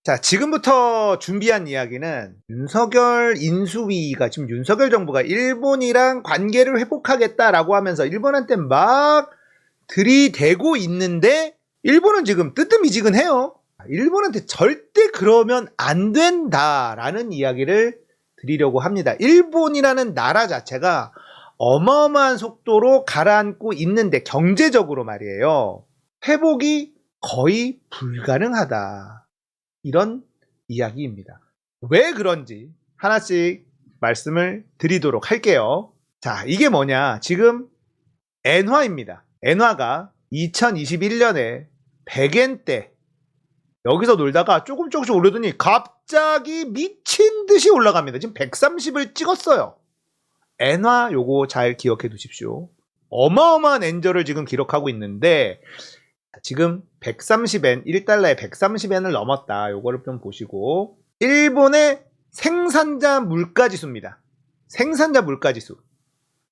자, 지금부터 준비한 이야기는 윤석열 인수위가 지금 윤석열 정부가 일본이랑 관계를 회복하겠다라고 하면서 일본한테 막 들이대고 있는데 일본은 지금 뜨뜻미지근해요. 일본한테 절대 그러면 안 된다라는 이야기를 드리려고 합니다. 일본이라는 나라 자체가 어마어마한 속도로 가라앉고 있는데 경제적으로 말이에요. 회복이 거의 불가능하다. 이런 이야기입니다. 왜 그런지 하나씩 말씀을 드리도록 할게요. 자, 이게 뭐냐? 지금 엔화입니다. 엔화가 2021년에 100엔대 여기서 놀다가 조금씩 오르더니 갑자기 미친 듯이 올라갑니다. 지금 130을 찍었어요. 엔화 요거 잘 기억해 두십시오. 어마어마한 엔저를 지금 기록하고 있는데 지금 130엔, 1달러에 130엔을 넘었다. 요거를 좀 보시고 일본의 생산자 물가지수입니다. 생산자 물가지수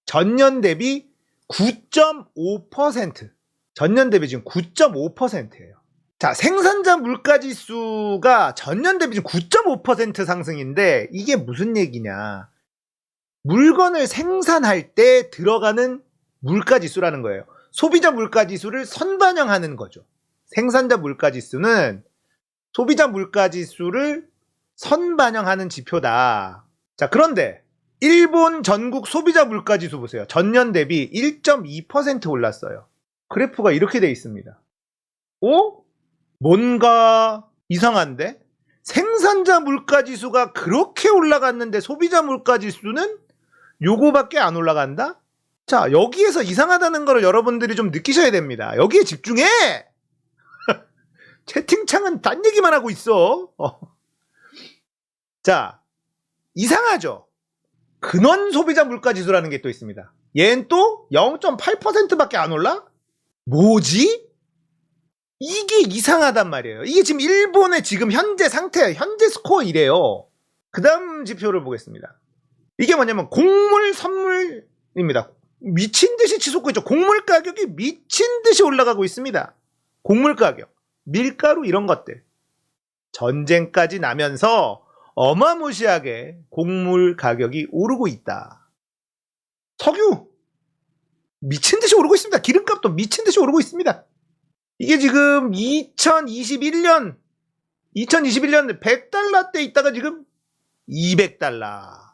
전년 대비 9.5% 전년 대비 지금 9.5%예요. 자, 생산자 물가지수가 전년 대비 지금 9.5% 상승인데 이게 무슨 얘기냐? 물건을 생산할 때 들어가는 물가지수라는 거예요. 소비자 물가지수를 선반영하는 거죠. 생산자 물가지수는 소비자 물가지수를 선반영하는 지표다. 자, 그런데 일본 전국 소비자 물가지수 보세요. 전년 대비 1.2% 올랐어요. 그래프가 이렇게 돼 있습니다. 오? 뭔가 이상한데? 생산자 물가지수가 그렇게 올라갔는데 소비자 물가지수는 요거밖에 안 올라간다? 자, 여기에서 이상하다는 거를 여러분들이 좀 느끼셔야 됩니다. 여기에 집중해! 채팅창은 딴 얘기만 하고 있어. 자, 이상하죠? 근원 소비자 물가지수라는 게 또 있습니다. 얘는 또 0.8%밖에 안 올라? 뭐지? 이게 이상하단 말이에요. 이게 지금 일본의 지금 현재 상태, 현재 스코어 이래요. 그 다음 지표를 보겠습니다. 이게 뭐냐면 곡물 선물입니다. 미친 듯이 치솟고 있죠. 곡물 가격이 미친 듯이 올라가고 있습니다. 곡물 가격, 밀가루 이런 것들. 전쟁까지 나면서 어마무시하게 곡물 가격이 오르고 있다. 석유 미친 듯이 오르고 있습니다. 기름값도 미친 듯이 오르고 있습니다. 이게 지금 2021년 100달러 때 있다가 지금 200달러.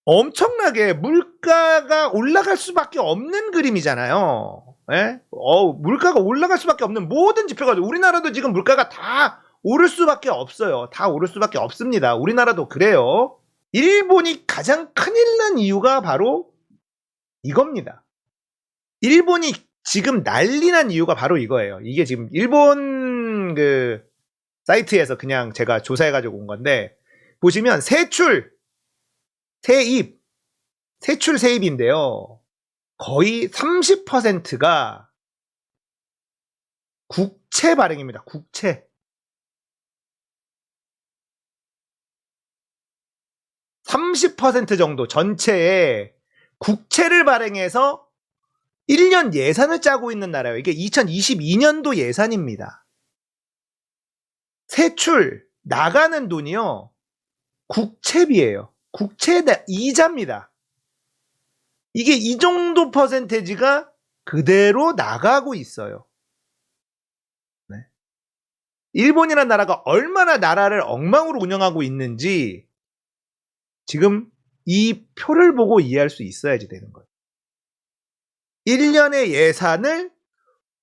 엄청나게 물가가 올라갈 수밖에 없는 그림이잖아요. 예? 물가가 올라갈 수밖에 없는 모든 지표가 우리나라도 지금 물가가 다 오를 수밖에 없어요. 다 오를 수밖에 없습니다. 우리나라도 그래요. 일본이 가장 큰일 난 이유가 바로 이겁니다. 일본이 지금 난리 난 이유가 바로 이거예요. 이게 지금 일본 그 사이트에서 그냥 제가 조사해가지고 온 건데 보시면 세출 세입인데요. 거의 30%가 국채 발행입니다. 국채. 30% 정도 전체에 국채를 발행해서 1년 예산을 짜고 있는 나라예요. 이게 2022년도 예산입니다. 세출, 나가는 돈이요. 국채비예요. 국채 이자입니다. 이게 이 정도 퍼센테이지가 그대로 나가고 있어요. 네. 일본이라는 나라가 얼마나 나라를 엉망으로 운영하고 있는지 지금 이 표를 보고 이해할 수 있어야지 되는 거예요. 1년의 예산을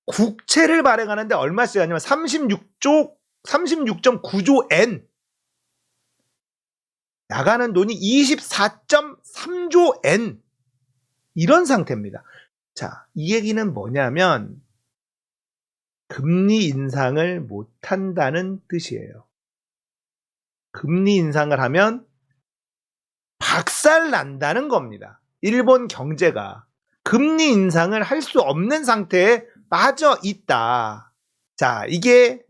국채를 발행하는데 얼마 쓰냐면 36.9조 엔. 나가는 돈이 24.3조 엔. 이런 상태입니다. 자, 이 얘기는 뭐냐면 금리 인상을 못한다는 뜻이에요. 금리 인상을 하면 박살난다는 겁니다. 일본 경제가 금리 인상을 할 수 없는 상태에 빠져 있다. 자, 이게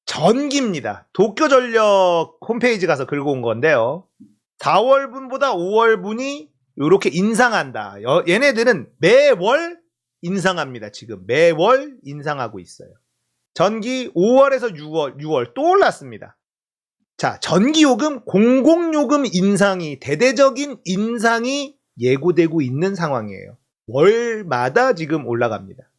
전기입니다. 도쿄전력 홈페이지 가서 긁어 온 건데요. 4월분보다 5월분이 이렇게 인상한다. 얘네들은 매월 인상합니다. 지금 매월 인상하고 있어요. 전기 5월에서 6월 또 올랐습니다. 자, 전기요금, 공공요금 인상이 대대적인 인상이 예고되고 있는 상황이에요. 월마다 지금 올라갑니다.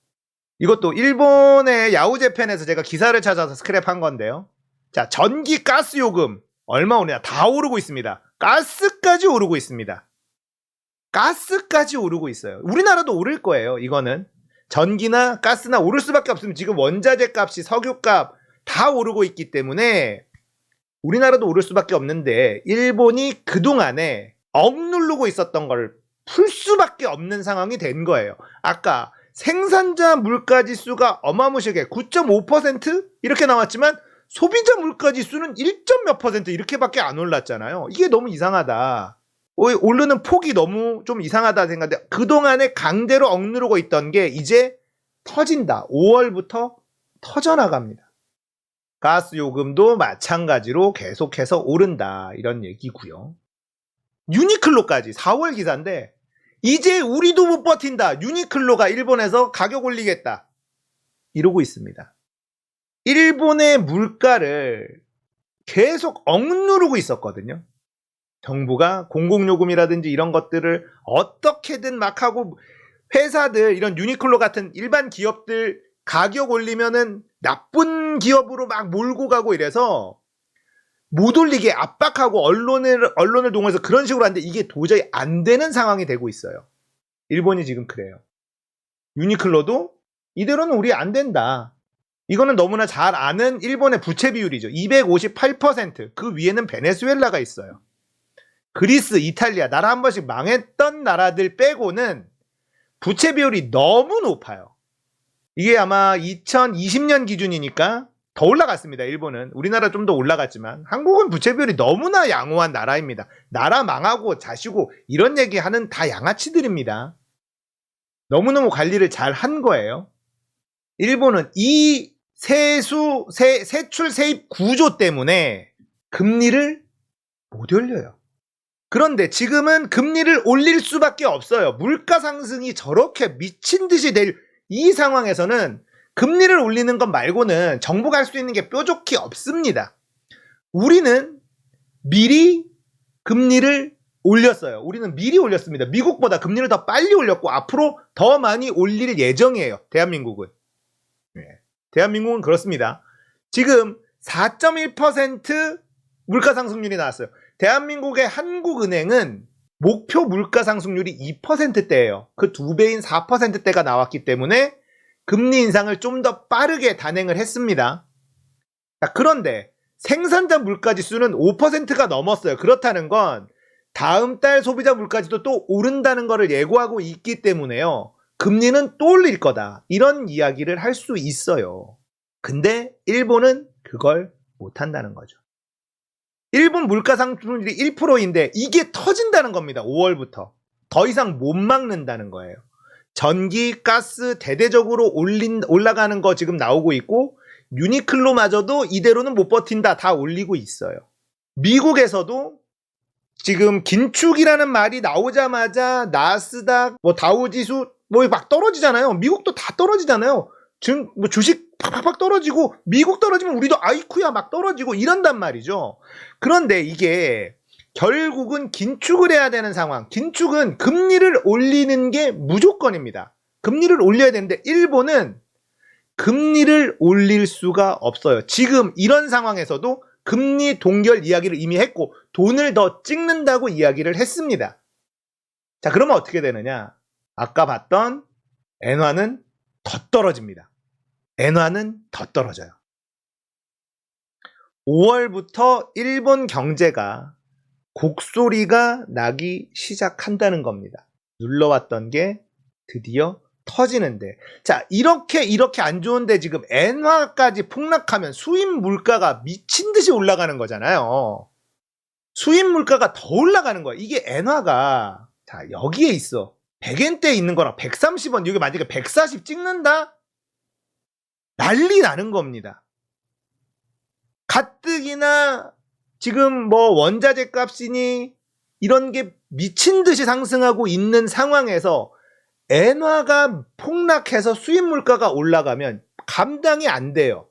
이것도 일본의 야후재팬에서 제가 기사를 찾아서 스크랩한 건데요. 자, 전기 가스 요금 얼마 오르냐? 다 오르고 있습니다. 가스까지 오르고 있습니다. 가스까지 오르고 있어요. 우리나라도 오를 거예요. 이거는 전기나 가스나 오를 수밖에 없으면 지금 원자재 값이 석유값 다 오르고 있기 때문에 우리나라도 오를 수밖에 없는데 일본이 그동안에 억누르고 있었던 걸 풀 수밖에 없는 상황이 된 거예요. 아까 생산자 물가지수가 어마무시하게 9.5% 이렇게 나왔지만 소비자 물가지수는 1몇 % 이렇게밖에 안 올랐잖아요. 이게 너무 이상하다. 오르는 폭이 너무 좀 이상하다 생각하는데 그동안에 강제로 억누르고 있던 게 이제 터진다. 5월부터 터져나갑니다. 가스 요금도 마찬가지로 계속해서 오른다. 이런 얘기고요. 유니클로까지 4월 기사인데 이제 우리도 못 버틴다. 유니클로가 일본에서 가격 올리겠다. 이러고 있습니다. 일본의 물가를 계속 억누르고 있었거든요. 정부가 공공요금이라든지 이런 것들을 어떻게든 막 하고 회사들 이런 유니클로 같은 일반 기업들 가격 올리면은 나쁜 기업으로 막 몰고 가고 이래서 못 올리게 압박하고 언론을 동원해서 그런 식으로 하는데 이게 도저히 안 되는 상황이 되고 있어요. 일본이 지금 그래요. 유니클로도 이대로는 우리 안 된다. 이거는 너무나 잘 아는 일본의 부채 비율이죠. 258%. 그 위에는 베네수엘라가 있어요. 그리스, 이탈리아, 나라 한 번씩 망했던 나라들 빼고는 부채 비율이 너무 높아요. 이게 아마 2020년 기준이니까 더 올라갔습니다. 일본은. 우리나라 좀 더 올라갔지만 한국은 부채 비율이 너무나 양호한 나라입니다. 나라 망하고 자시고 이런 얘기하는 다 양아치들입니다. 너무너무 관리를 잘 한 거예요. 일본은 이 세출 세입 구조 때문에 금리를 못 올려요. 그런데 지금은 금리를 올릴 수밖에 없어요. 물가 상승이 저렇게 미친 듯이 될 이 상황에서는 금리를 올리는 것 말고는 정부가 할 수 있는 게 뾰족히 없습니다. 우리는 미리 금리를 올렸어요. 우리는 미리 올렸습니다. 미국보다 금리를 더 빨리 올렸고 앞으로 더 많이 올릴 예정이에요. 대한민국은. 대한민국은 그렇습니다. 지금 4.1% 물가 상승률이 나왔어요. 대한민국의 한국은행은 목표 물가 상승률이 2%대예요. 그 2배인 4%대가 나왔기 때문에 금리 인상을 좀 더 빠르게 단행을 했습니다. 자, 그런데 생산자 물가지수는 5%가 넘었어요. 그렇다는 건 다음 달 소비자 물가지도 또 오른다는 것을 예고하고 있기 때문에요. 금리는 또 올릴 거다. 이런 이야기를 할 수 있어요. 근데 일본은 그걸 못한다는 거죠. 일본 물가 상승률이 1%인데 이게 터진다는 겁니다. 5월부터. 더 이상 못 막는다는 거예요. 전기, 가스 대대적으로 올라가는 거 지금 나오고 있고 유니클로마저도 이대로는 못 버틴다. 다 올리고 있어요. 미국에서도 지금 긴축이라는 말이 나오자마자 나스닥, 다우지수 막 떨어지잖아요. 미국도 다 떨어지잖아요. 지금 주식 팍팍팍 떨어지고 미국 떨어지면 우리도 아이쿠야 막 떨어지고 이런단 말이죠. 그런데 이게 결국은 긴축을 해야 되는 상황. 긴축은 금리를 올리는 게 무조건입니다. 금리를 올려야 되는데 일본은 금리를 올릴 수가 없어요. 지금 이런 상황에서도 금리 동결 이야기를 이미 했고 돈을 더 찍는다고 이야기를 했습니다. 자, 그러면 어떻게 되느냐? 아까 봤던 엔화는 더 떨어집니다. 엔화는 더 떨어져요. 5월부터 일본 경제가 곡소리가 나기 시작한다는 겁니다. 눌러왔던 게 드디어 터지는데, 자, 이렇게 안 좋은데 지금 엔화까지 폭락하면 수입 물가가 미친 듯이 올라가는 거잖아요. 수입 물가가 더 올라가는 거야. 이게 엔화가 자, 여기에 있어. 100엔대에 있는 거랑 130원, 여기 만약에 140 찍는다? 난리 나는 겁니다. 가뜩이나 지금 원자재 값이니 이런 게 미친 듯이 상승하고 있는 상황에서 엔화가 폭락해서 수입 물가가 올라가면 감당이 안 돼요.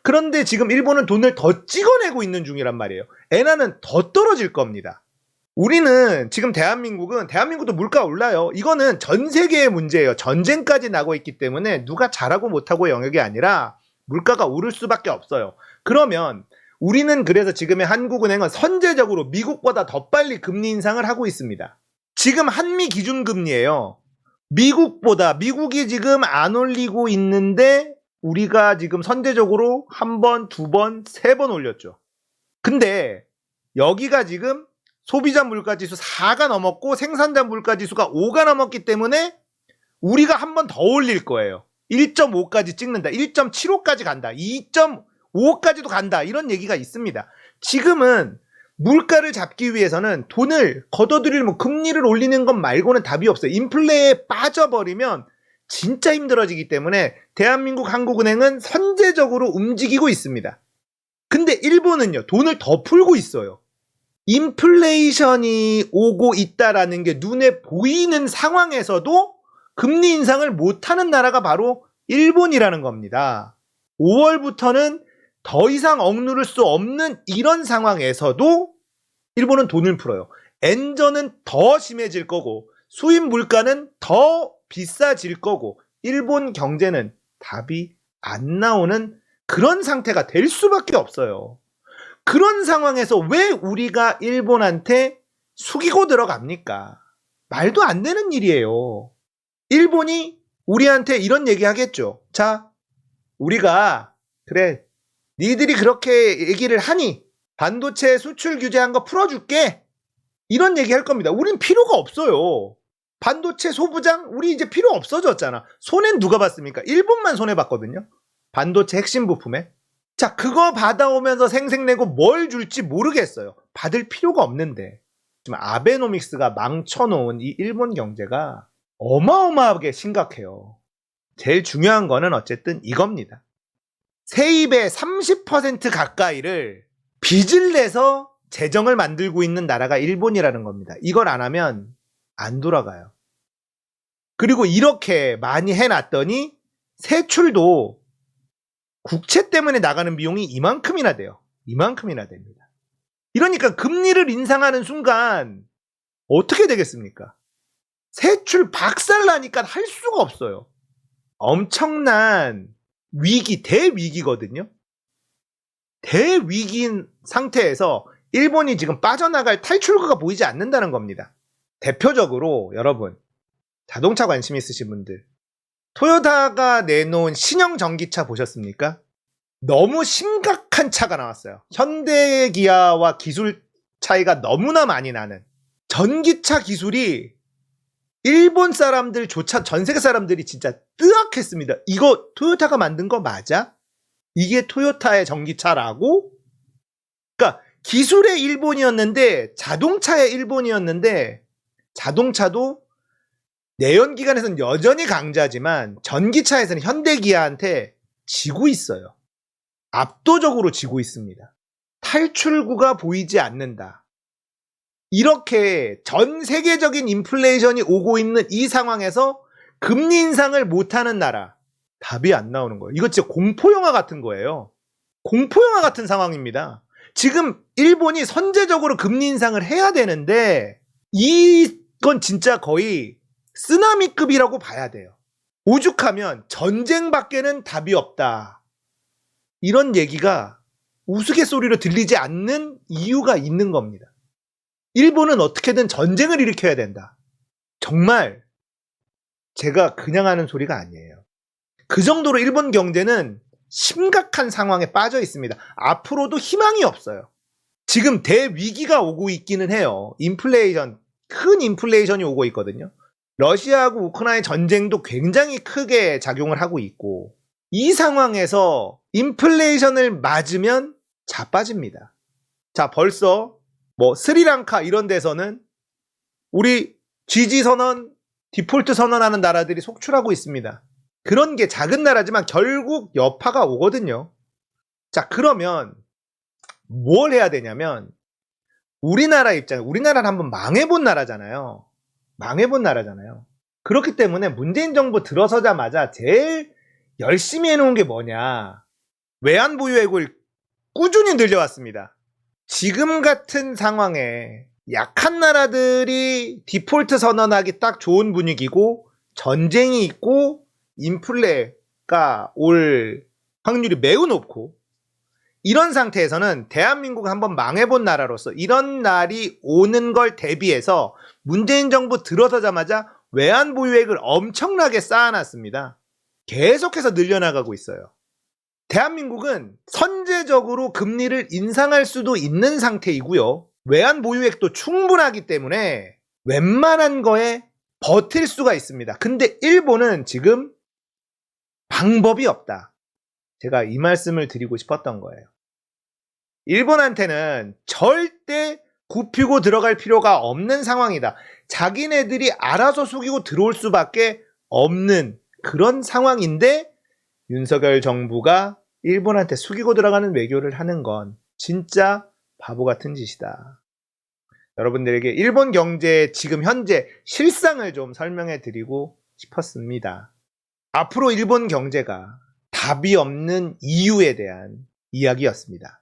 그런데 지금 일본은 돈을 더 찍어내고 있는 중이란 말이에요. 엔화는 더 떨어질 겁니다. 우리는 지금 대한민국도 물가 올라요. 이거는 전 세계의 문제예요. 전쟁까지 나고 있기 때문에 누가 잘하고 못하고 영역이 아니라 물가가 오를 수밖에 없어요. 그러면 우리는 그래서 지금의 한국은행은 선제적으로 미국보다 더 빨리 금리 인상을 하고 있습니다. 지금 한미 기준금리예요. 미국이 지금 안 올리고 있는데 우리가 지금 선제적으로 한 번, 두 번, 세 번 올렸죠. 근데 여기가 지금 소비자 물가지수 4가 넘었고 생산자 물가지수가 5가 넘었기 때문에 우리가 한 번 더 올릴 거예요. 1.5까지 찍는다. 1.75까지 간다. 2.5까지도 간다. 이런 얘기가 있습니다. 지금은 물가를 잡기 위해서는 돈을 걷어들이려면 금리를 올리는 것 말고는 답이 없어요. 인플레에 빠져버리면 진짜 힘들어지기 때문에 대한민국 한국은행은 선제적으로 움직이고 있습니다. 근데 일본은요, 돈을 더 풀고 있어요. 인플레이션이 오고 있다라는 게 눈에 보이는 상황에서도 금리 인상을 못하는 나라가 바로 일본이라는 겁니다. 5월부터는 더 이상 억누를 수 없는 이런 상황에서도 일본은 돈을 풀어요. 엔저는 더 심해질 거고 수입 물가는 더 비싸질 거고 일본 경제는 답이 안 나오는 그런 상태가 될 수밖에 없어요. 그런 상황에서 왜 우리가 일본한테 숙이고 들어갑니까? 말도 안 되는 일이에요. 일본이 우리한테 이런 얘기 하겠죠. 자, 우리가 그래 니들이 그렇게 얘기를 하니 반도체 수출 규제한 거 풀어줄게. 이런 얘기 할 겁니다. 우린 필요가 없어요. 반도체 소부장 우리 이제 필요 없어졌잖아. 손해는 누가 봤습니까? 일본만 손해봤거든요. 반도체 핵심 부품에. 자, 그거 받아오면서 생색내고 뭘 줄지 모르겠어요. 받을 필요가 없는데. 지금 아베노믹스가 망쳐놓은 이 일본 경제가 어마어마하게 심각해요. 제일 중요한 거는 어쨌든 이겁니다. 세입의 30% 가까이를 빚을 내서 재정을 만들고 있는 나라가 일본이라는 겁니다. 이걸 안 하면 안 돌아가요. 그리고 이렇게 많이 해놨더니 세출도 국채 때문에 나가는 비용이 이만큼이나 돼요. 이만큼이나 됩니다. 이러니까 금리를 인상하는 순간 어떻게 되겠습니까? 세출 박살나니까 할 수가 없어요. 엄청난 위기, 대위기거든요. 대위기인 상태에서 일본이 지금 빠져나갈 탈출구가 보이지 않는다는 겁니다. 대표적으로 여러분, 자동차 관심 있으신 분들, 토요타가 내놓은 신형 전기차 보셨습니까? 너무 심각한 차가 나왔어요. 현대 기아와 기술 차이가 너무나 많이 나는 전기차 기술이 일본 사람들조차 전 세계 사람들이 진짜 뜨악했습니다. 이거 토요타가 만든 거 맞아? 이게 토요타의 전기차라고? 그러니까 기술의 일본이었는데 자동차의 일본이었는데 자동차도 내연기관에서는 여전히 강자지만 전기차에서는 현대기아한테 지고 있어요. 압도적으로 지고 있습니다. 탈출구가 보이지 않는다. 이렇게 전 세계적인 인플레이션이 오고 있는 이 상황에서 금리 인상을 못하는 나라, 답이 안 나오는 거예요. 이거 진짜 공포영화 같은 거예요. 공포영화 같은 상황입니다. 지금 일본이 선제적으로 금리 인상을 해야 되는데 이건 진짜 거의 쓰나미급이라고 봐야 돼요. 오죽하면 전쟁밖에는 답이 없다. 이런 얘기가 우스갯소리로 들리지 않는 이유가 있는 겁니다. 일본은 어떻게든 전쟁을 일으켜야 된다. 정말 제가 그냥 하는 소리가 아니에요. 그 정도로 일본 경제는 심각한 상황에 빠져 있습니다. 앞으로도 희망이 없어요. 지금 대위기가 오고 있기는 해요. 인플레이션, 큰 인플레이션이 오고 있거든요. 러시아하고 우크라이나 전쟁도 굉장히 크게 작용을 하고 있고 이 상황에서 인플레이션을 맞으면 자빠집니다. 자, 벌써 스리랑카 이런 데서는 우리 GG 선언, 디폴트 선언하는 나라들이 속출하고 있습니다. 그런 게 작은 나라지만 결국 여파가 오거든요. 자, 그러면 뭘 해야 되냐면 우리나라 입장에, 우리나라는 한번 망해본 나라잖아요. 그렇기 때문에 문재인 정부 들어서자마자 제일 열심히 해놓은 게 뭐냐? 외환 보유액을 꾸준히 늘려왔습니다. 지금 같은 상황에 약한 나라들이 디폴트 선언하기 딱 좋은 분위기고 전쟁이 있고 인플레가 올 확률이 매우 높고 이런 상태에서는 대한민국을 한번 망해본 나라로서 이런 날이 오는 걸 대비해서 문재인 정부 들어서자마자 외환 보유액을 엄청나게 쌓아놨습니다. 계속해서 늘려나가고 있어요. 대한민국은 선제적으로 금리를 인상할 수도 있는 상태이고요. 외환 보유액도 충분하기 때문에 웬만한 거에 버틸 수가 있습니다. 근데 일본은 지금 방법이 없다. 제가 이 말씀을 드리고 싶었던 거예요. 일본한테는 절대 굽히고 들어갈 필요가 없는 상황이다. 자기네들이 알아서 숙이고 들어올 수밖에 없는 그런 상황인데 윤석열 정부가 일본한테 숙이고 들어가는 외교를 하는 건 진짜 바보 같은 짓이다. 여러분들에게 일본 경제의 지금 현재 실상을 좀 설명해 드리고 싶었습니다. 앞으로 일본 경제가 답이 없는 이유에 대한 이야기였습니다.